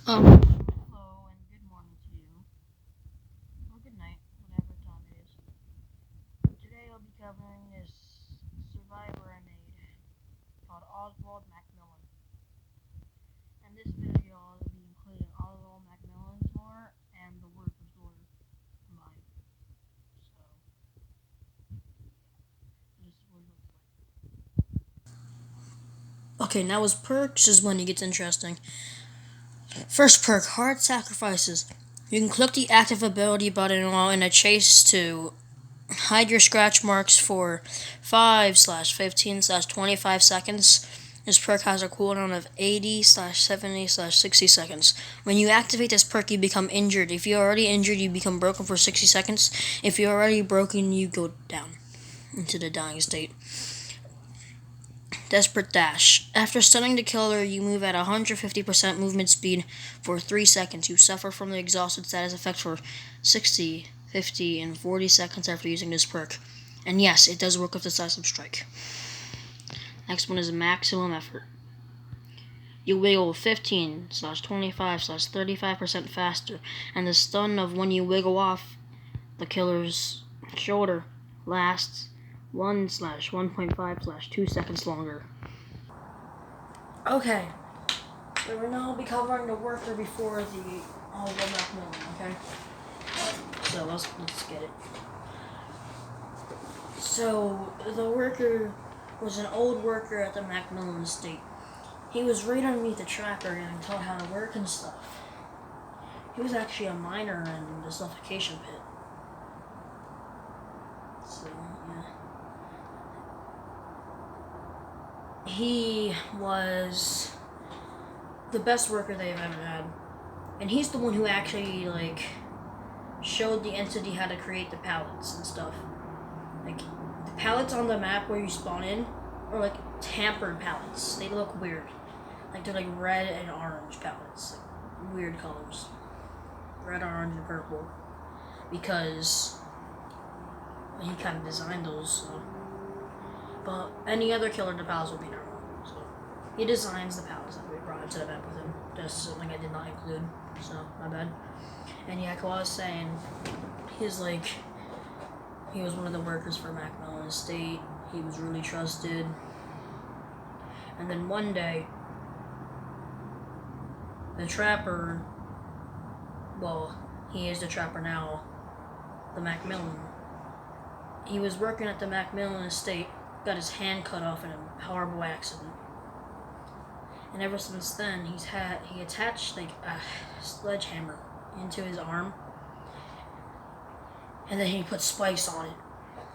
Hello and good morning to you, or good night, whatever time it is. Today I'll be covering this survivor I made called Oswald McMillan. And this video I'll be including Oswald McMillan's lore and the worker's lore combined. So, this is what it looks like. Okay, now his perks is when it gets interesting. First perk, Hard Sacrifices. You can click the active ability button while in a chase to hide your scratch marks for 5/15/25 seconds. This perk has a cooldown of 80/70/60 seconds. When you activate this perk, you become injured. If you're already injured, you become broken for 60 seconds. If you're already broken, you go down into the dying state. Desperate Dash. After stunning the killer, you move at 150% movement speed for 3 seconds. You suffer from the exhausted status effect for 60, 50, and 40 seconds after using this perk. And yes, it does work with Decisive Strike. Next one is Maximum Effort. You wiggle 15/25/35% faster, and the stun of when you wiggle off the killer's shoulder lasts 1/1.5/2 seconds longer. Okay, so we're now be covering the worker before the Oswald McMillan, okay? So let's get it. So the worker was an old worker at the McMillan estate. He was right underneath the trapper getting taught how to work and stuff. He was actually a miner in the suffocation pit. So yeah. He was the best worker they've ever had. And he's the one who actually showed the entity how to create the pallets and stuff. Like the pallets on the map where you spawn in are like tampered pallets. They look weird. Like they're like red and orange pallets. Like weird colors. Red, orange, and purple. Because he kind of designed those. So. But any other killer in the palace would be normal. So he designs the palace that we brought into the map with him. That's something I did not include. So my bad. And yeah, like I was saying, he was one of the workers for McMillan Estate. He was really trusted. And then one day, the trapper, well, he is the trapper now, the McMillan. He was working at the McMillan Estate, got his hand cut off in a horrible accident. And ever since then, he attached like a sledgehammer into his arm, and then he put spikes on it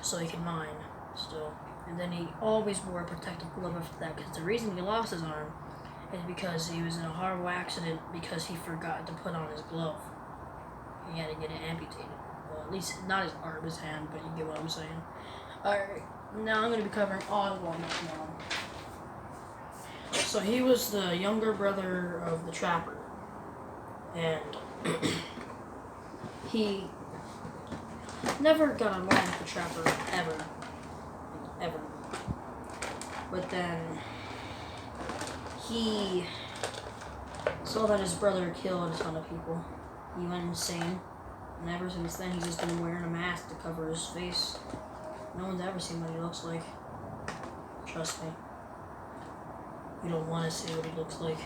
so he could mine still. And then he always wore a protective glove after that, because the reason he lost his arm is because he was in a horrible accident because he forgot to put on his glove. He had to get it amputated. Well, at least not his arm, his hand, but you get what I'm saying. Alright, now I'm going to be covering Oswald McMillan. So he was the younger brother of the trapper, and he never got along with the trapper ever. But then he saw that his brother killed a ton of people. He went insane, and ever since then he's just been wearing a mask to cover his face. No one's ever seen what he looks like. Trust me. You don't want to see what he looks like.